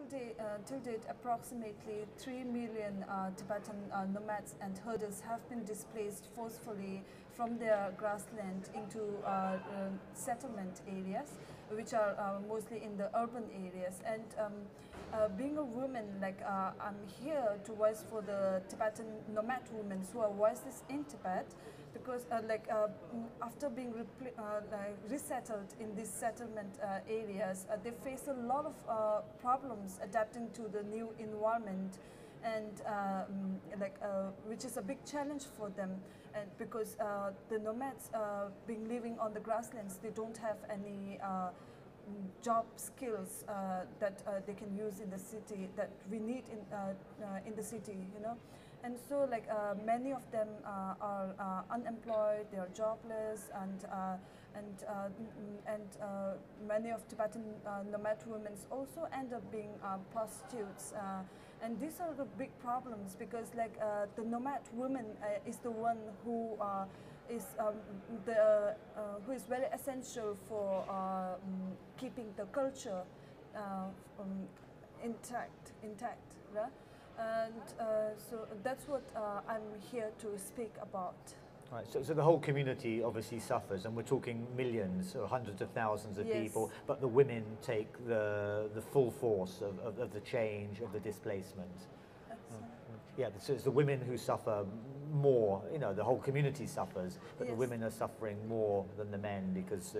till date, approximately 3 million Tibetan nomads and herders have been displaced forcefully from their grassland into settlement areas, which are mostly in the urban areas. And being a woman, like I'm here to voice for the Tibetan nomad women who are voiceless in Tibet, because after being resettled in these settlement areas, they face a lot of problems adapting to the new environment, and which is a big challenge for them. And because the nomads being living on the grasslands, they don't have any job skills that they can use in the city that we need in the city, you know. And so many of them are unemployed, they are jobless, and many of Tibetan nomad women also end up being prostitutes. And these are the big problems, because the nomad woman is the one who who is very essential for keeping the culture intact, right? And so that's what I'm here to speak about. Right, so the whole community obviously suffers, and we're talking millions or hundreds of thousands of people, but the women take the full force of the change, of the displacement. Yeah, so it's the women who suffer more, you know, the whole community suffers, but the women are suffering more than the men because,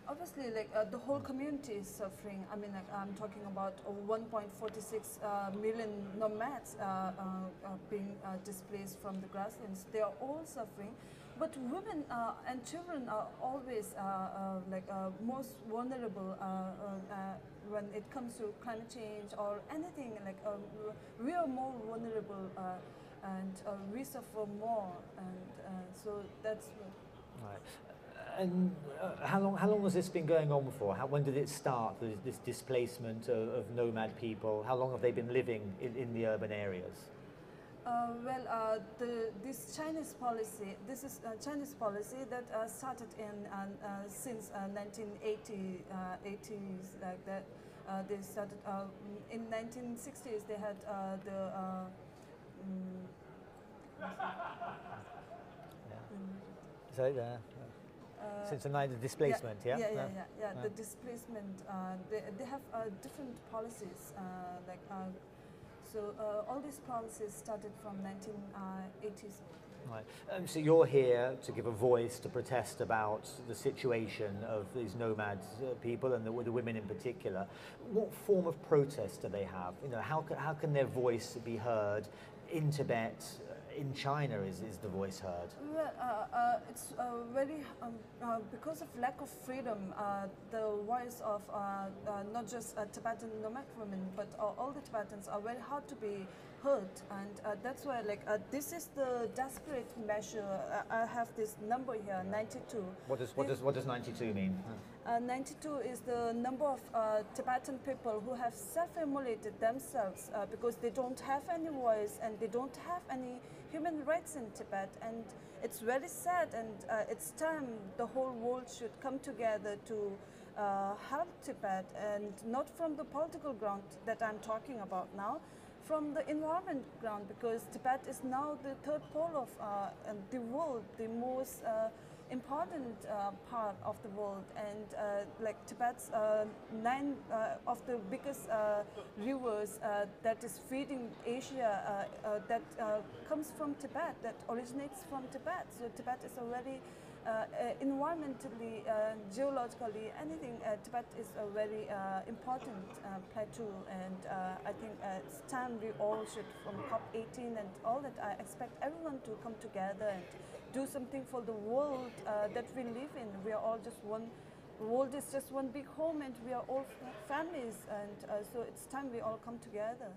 Obviously, the whole community is suffering. I mean, I'm talking about 1.46 million nomads being displaced from the grasslands. They are all suffering, but women and children are always most vulnerable when it comes to climate change or anything. We are more vulnerable, and we suffer more, and so that's what. Right. And how long has this been going on for? When did it start, this displacement of nomad people? How long have they been living in the urban areas? This Chinese policy, this is a Chinese policy that started in since 1980, 80s, like that. They started in 1960s. They had since the displacement, the displacement. They have different policies, so all these policies started from 1980s. Right. So you're here to give a voice, to protest about the situation of these nomad people and the women in particular. What form of protest do they have? You know, how can their voice be heard in Tibet? In China, is the voice heard? Well, it's very because of lack of freedom. The voice of not just Tibetan nomad women, but all the Tibetans are very hard to be heard, and that's why this is the desperate measure. I have this number here, 92. What does 92 mean? 92 is the number of Tibetan people who have self-immolated themselves because they don't have any voice and they don't have any human rights in Tibet, and it's very sad, and it's time the whole world should come together to help Tibet, and not from the political ground that I'm talking about now, from the environment ground, because Tibet is now the third pole of the world, the most important part of the world, and Tibet's 9 of the biggest rivers that is feeding Asia that comes from Tibet, that originates from Tibet. So Tibet is a very environmentally, geologically, anything, Tibet is a very important plateau, and I think it's time we all should, from COP18 and all that, I expect everyone to come together and do something for the world that we live in. We are all just one, the world is just one big home, and we are all families, and so it's time we all come together.